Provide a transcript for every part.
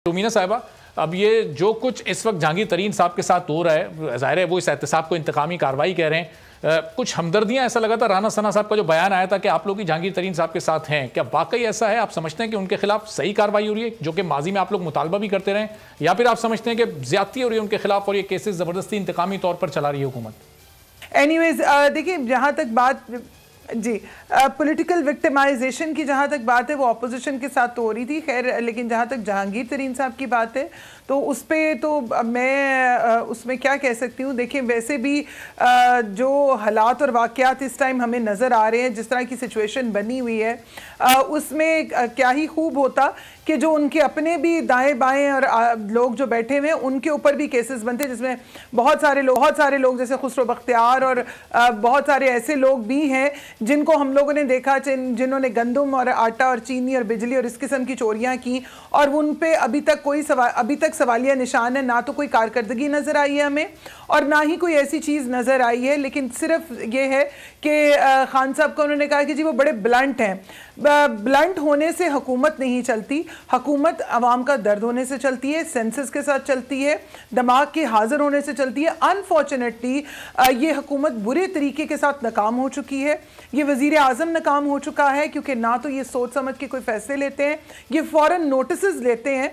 रुमीना साहिबा, अब ये जो कुछ इस वक्त जहांगीर तरीन साहब के साथ हो रहा है, जाहिर है वो इस एहतसाब को इंतकामी कार्रवाई कह रहे हैं। कुछ हमदर्दियां, ऐसा लगा था राना सना साहब का जो बयान आया था कि आप लोग ही जहांगीर तरीन साहब के साथ हैं, क्या वाकई ऐसा है? आप समझते हैं कि उनके खिलाफ सही कार्रवाई हो रही है, जो कि माजी में आप लोग मुतालबा भी करते रहे, या फिर आप समझते हैं कि ज्यादती हो रही है उनके खिलाफ और ये केसेस जबरदस्ती इंतकामी तौर पर चला रही है हुकूमत? एनीवेज देखिए, जहाँ तक बात जी पॉलिटिकल विक्टिमाइजेशन की जहाँ तक बात है वो अपोजिशन के साथ तो हो रही थी, खैर, लेकिन जहाँ तक जहांगीर तरीन साहब की बात है तो उस पर तो मैं उसमें क्या कह सकती हूँ। देखिए, वैसे भी जो हालात और वाक़यात इस टाइम हमें नज़र आ रहे हैं, जिस तरह की सिचुएशन बनी हुई है, उसमें क्या ही खूब होता कि जो उनके अपने भी दाएं बाएं और लोग जो बैठे हुए हैं उनके ऊपर भी केसेस बनते, जिसमें बहुत सारे लोग जैसे खुसरो बख्तियार और बहुत सारे ऐसे लोग भी हैं जिनको हम लोगों ने देखा, जिन्होंने गंदम और आटा और चीनी और बिजली और इस किस्म की चोरियां की, और उन पे अभी तक सवालिया निशान है। ना तो कोई कारकर्दगी नज़र आई है हमें और ना ही कोई ऐसी चीज़ नज़र आई है, लेकिन सिर्फ ये है कि खान साहब को उन्होंने कहा कि जी वो बड़े ब्लंट हैं। ब्लंट होने से हुकूमत नहीं चलती, हुकूमत आवाम का दर्द होने से चलती है, सेंसस के साथ चलती है, दिमाग के हाजिर होने से चलती है। अनफॉर्चुनेटली ये हुकूमत बुरे तरीके के साथ नाकाम हो चुकी है। ये वज़ीर आज़म नाकाम हो चुका है क्योंकि ना तो ये सोच समझ के कोई फैसले लेते हैं, ये फ़ौरन नोटिसेस लेते हैं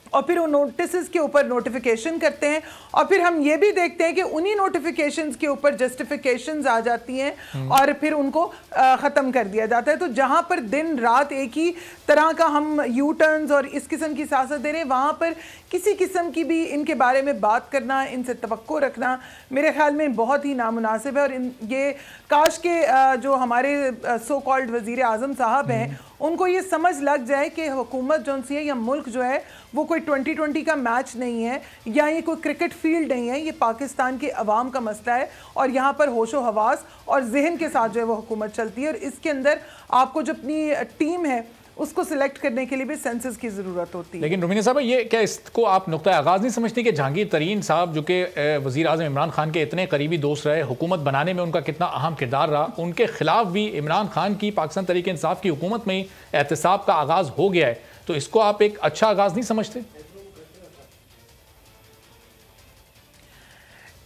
और फिर उन नोटिसेस के ऊपर नोटिफिकेशन करते हैं, और फिर हम ये भी देखते हैं कि उन्हीं नोटिफिकेशंस के ऊपर जस्टिफिकेशंस आ जाती हैं और फिर उनको ख़त्म कर दिया जाता है। तो जहाँ पर दिन रात एक ही तरह का हम यू टर्न्स और इस किस्म की सियासत दे रहे हैं, वहाँ पर किसी किस्म की भी इनके बारे में बात करना, इनसे तवक्को रखना मेरे ख्याल में बहुत ही नामुनासिब है। और ये काश के जो हमारे सो कॉल्ड वज़ीर आज़म साहब हैं उनको ये समझ लग जाए कि हुकूमत जो सी है या मुल्क जो है वो कोई 2020 का मैच नहीं है या ये कोई क्रिकेट फील्ड नहीं है, ये पाकिस्तान के अवाम का मसला है और यहाँ पर होशो हवास और जहन के साथ जो है वो हुकूमत चलती है। और इसके अंदर आपको जो अपनी टीम है उसको सिलेक्ट करने के लिए भी सेंसस की ज़रूरत होती है। लेकिन रुमीना साहब, ये क्या इसको आप नुक्ता आगाज़ नहीं समझती कि जहांगीर तरीन साहब जो कि वज़ीर आज़म इमरान खान के इतने करीबी दोस्त रहे, हुकूमत बनाने में उनका कितना अहम किरदार रहा, उनके खिलाफ भी इमरान खान की पाकिस्तान तहरीक इंसाफ की हुकूमत में ही एहतसाब का आगाज़ हो गया है, तो इसको आप एक अच्छा आगाज़ नहीं समझते?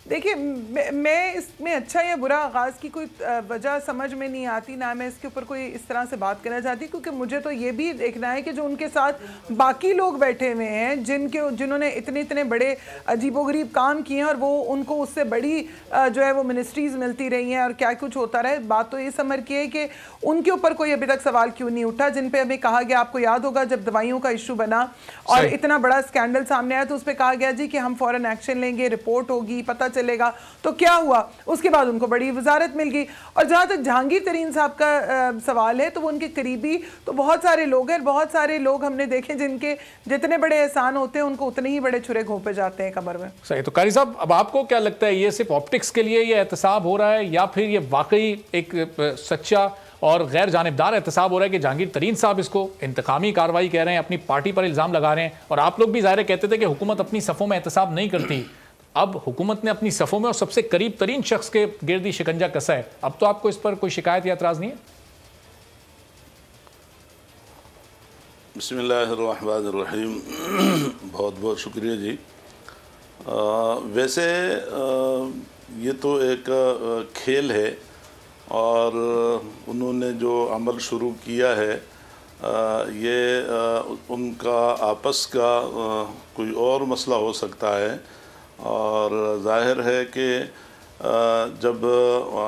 देखिए, मैं इसमें अच्छा या बुरा आगाज़ की कोई वजह समझ में नहीं आती, ना मैं इसके ऊपर कोई इस तरह से बात करना चाहती, क्योंकि मुझे तो ये भी देखना है कि जो उनके साथ बाकी लोग बैठे हुए हैं जिन्होंने इतने बड़े अजीबोगरीब काम किए हैं और वो उनको उससे बड़ी जो है वो मिनिस्ट्रीज़ मिलती रही हैं और क्या कुछ होता रहा है। बात तो ये समझ की है कि उनके ऊपर कोई अभी तक सवाल क्यों नहीं उठा, जिन पर हमें कहा गया, आपको याद होगा जब दवाइयों का इशू बना और इतना बड़ा स्कैंडल सामने आया तो उस पर कहा गया जी कि हम फ़ौरन एक्शन लेंगे, रिपोर्ट होगी, पता चलेगा। तो क्या हुआ, उसके बाद उनको बड़ी वजारत मिल गई। और जहां तक जहांगीर तरीन साहब का सवाल है तो वो उनके करीबी तो बहुत सारे लोग हैं, बहुत सारे लोग हमने देखे जिनके जितने बड़े एहसान होते हैं उनको उतने ही बड़े छुरे घोंपे जाते हैं कमर में। सही। तो कारी साहब, अब आपको क्या लगता है, ये सिर्फ ऑप्टिक्स के लिए ये एहतसाब हो रहा है या फिर ये वाकई एक सच्चा और गैर जानिबदार एहतसाब हो रहा है कि जहांगीर तरीन साहब इसको इंतकामी कार्रवाई कह रहे हैं, अपनी पार्टी पर इल्ज़ाम लगा रहे हैं, और आप लोग भी ज़ाहिर कहते थे कि हुकूमत अपनी सफ़ों में एहतसाब नहीं करती, अब हुकूमत ने अपनी सफ़ों में और सबसे करीब तरीन शख्स के गिर्दी शिकंजा कसा है, अब तो आपको इस पर कोई शिकायत या एतराज़ नहीं है? बिस्मिल्लाहिर्रहमानिर्रहीम। बहुत बहुत शुक्रिया जी। वैसे ये तो एक खेल है और उन्होंने जो अमल शुरू किया है ये उनका आपस का कोई और मसला हो सकता है, और ज़ाहिर है कि जब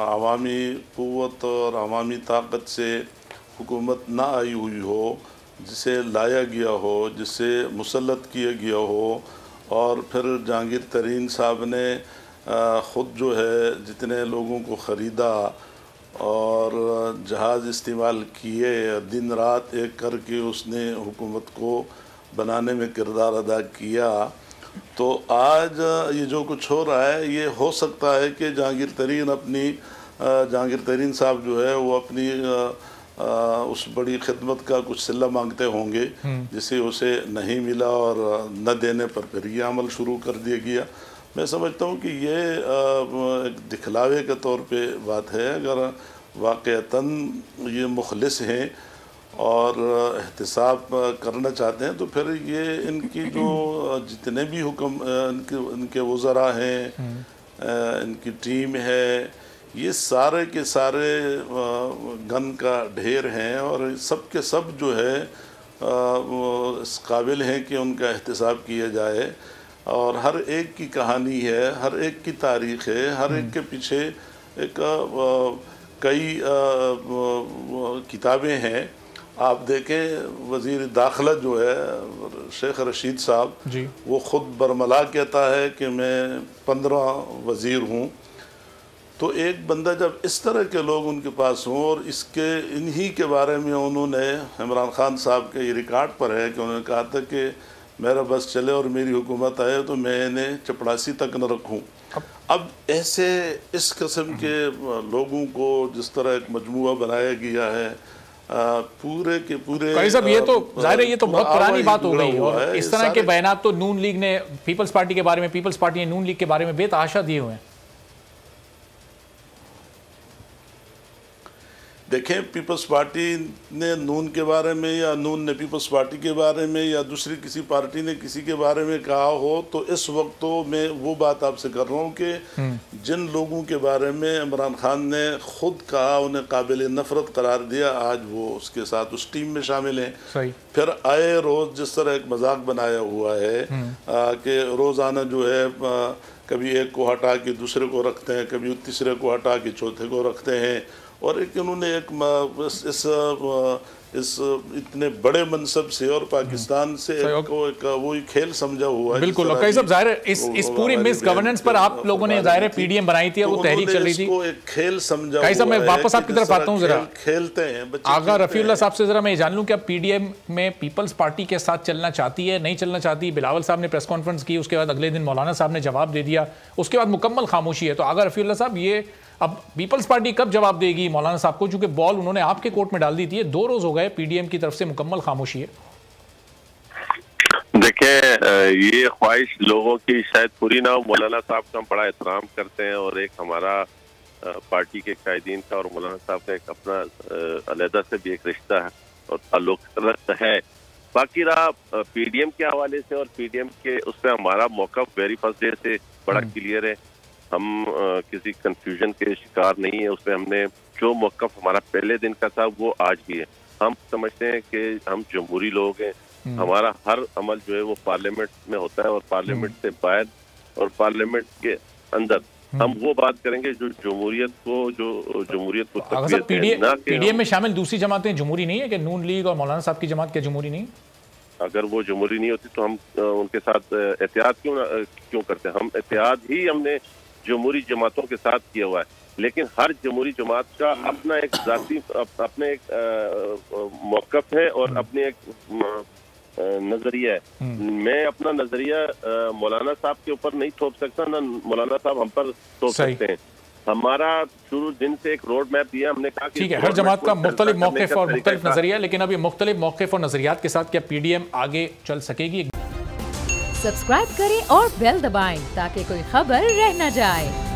अवामी क़ुव्वत और अवामी ताकत से हुकूमत ना आई हुई हो, जिसे लाया गया हो, जिसे मुसल्लत किया गया हो, और फिर जहांगीर तरीन साहब ने ख़ुद जो है जितने लोगों को ख़रीदा और जहाज़ इस्तेमाल किए, दिन रात एक करके उसने हुकूमत को बनाने में किरदार अदा किया, तो आज ये जो कुछ हो रहा है ये हो सकता है कि जहांगीर तरीन साहब जो है वो अपनी उस बड़ी खिदमत का कुछ सिला मांगते होंगे जिसे उसे नहीं मिला और न देने पर फिर ये अमल शुरू कर दिया गया। मैं समझता हूँ कि ये एक दिखलावे के तौर पे बात है। अगर वाक़तन ये मुखलिस हैं और एहतिसाब करना चाहते हैं, तो फिर ये इनकी जो जितने भी हुक्म इनके वज़रा हैं, इनकी टीम है, ये सारे के सारे गन का ढेर हैं और सब के सब जो है इस काबिल हैं कि उनका एहतिसाब किया जाए। और हर एक की कहानी है, हर एक की तारीख़ है, हर एक के पीछे एक कई किताबें हैं। आप देखें वज़ीर दाखिला जो है शेख रशीद साहब जी, वो ख़ुद बरमला कहता है कि मैं 15 वज़ीर हूँ। तो एक बंदा जब इस तरह के लोग उनके पास हों और इसके इन्हीं के बारे में उन्होंने इमरान खान साहब के ये रिकॉर्ड पर है कि उन्होंने कहा था कि मेरा बस चले और मेरी हुकूमत आए तो मैं इन्हें चपड़ासी तक न रखूँ। अब ऐसे इस किस्म के लोगों को जिस तरह एक मजमुआ बनाया गया है पूरे के पूरे, कई साहब ये तो जाहिर है ये तो बहुत पुरानी बात हो गई और इस तरह के बयानात तो नून लीग ने पीपल्स पार्टी के बारे में, पीपल्स पार्टी ने नून लीग के बारे में बेतहाशा दिए हुए हैं। देखें, पीपल्स पार्टी ने नून के बारे में या नून ने पीपल्स पार्टी के बारे में या दूसरी किसी पार्टी ने किसी के बारे में कहा हो, तो इस वक्त तो मैं वो बात आपसे कर रहा हूँ कि जिन लोगों के बारे में इमरान खान ने खुद कहा उन्हें काबिल नफ़रत करार दिया, आज वो उसके साथ उस टीम में शामिल हैं। सही। फिर आए रोज़ जिस तरह एक मजाक बनाया हुआ है कि रोज़ाना जो है कभी एक को हटा के दूसरे को रखते हैं, कभी तीसरे को हटा के चौथे को रखते हैं। और एक उन्होंने इस इतने बड़े मनसब से और पाकिस्तान से एक वो खेल समझा हुआ है। बिल्कुल, और कई सब जाहिर है इस पूरी मिस गवर्नेंस पर आप लोगों ने जाहिर है पीडीएम बनाई थी और वो तहरीक चल रही थी, एक खेल समझा। कई सब मैं वापस आपकी तरफ आता हूँ, जरा खेलते हैं आगा रफीउल्लाह साहब से जरा मैं जान लूँ कि अब पीडीएम में पीपल्स पार्टी के साथ चलना चाहती है, नहीं चलना चाहती? बिलावल साहब ने प्रेस कॉन्फ्रेंस की, उसके बाद अगले दिन मौलाना साहब ने जवाब दे दिया, उसके बाद मुकम्मल खामोशी है। तो आगा रफीउल्लाह साहब ये अब पीपल्स पार्टी कब जवाब देगी मौलाना साहब को, चूंकि बॉल उन्होंने आपके कोर्ट में डाल दी थी? 2 रोज हो गए पीडीएम की तरफ से मुकम्मल खामोशी है। देखिए, ये ख्वाहिश लोगों की शायद पूरी ना हो। मौलाना साहब का हम बड़ा एहतराम करते हैं और एक हमारा पार्टी के कायदीन का और मौलाना साहब का एक अपना अलहदा से भी एक रिश्ता है और ताल्लुक है। बाकी रहा पीडीएम के हवाले से और पीडीएम के उस पर हमारा मौक़िफ़ वेरी फर्स्ट डे से बड़ा क्लियर है। हम किसी कंफ्यूजन के शिकार नहीं है। उसमें हमने जो मौक़िफ़ हमारा पहले दिन का था वो आज भी है। हम समझते हैं कि हम जमहूरी लोग हैं, हमारा हर अमल जो है वो पार्लियामेंट में होता है और पार्लियामेंट से बाहर और पार्लियामेंट के अंदर हम वो बात करेंगे जो जमहूरियत को पीडीएम में शामिल दूसरी जमातें जमहूरी नहीं है कि नून लीग और मौलाना साहब की जमात क्या जमहूरी नहीं? अगर वो जमहूरी नहीं होती तो हम उनके साथ एहतियात क्यों करते हैं? हम एहतियात ही हमने जमहूरी जमातों के साथ किया हुआ है, लेकिन हर जमहूरी जमात का अपना एक जाती अपने एक मौक़िफ़ है और अपने एक नजरिया है। मैं अपना नजरिया मौलाना साहब के ऊपर नहीं थोप सकता, ना मौलाना साहब हम पर थोप सकते हैं। हमारा शुरू दिन से एक रोड मैप दिया, हमने कहा कि ठीक है, हर जमात का मुख्तलिफ मौक़िफ़ और मुख्तलिफ नजरिया, लेकिन अब ये मुख्तलिफ मौक़िफ़ और नजरियात के साथ क्या पीडीएम आगे चल सकेगी? सब्सक्राइब करें और बेल दबाएं ताकि कोई खबर रह न जाए।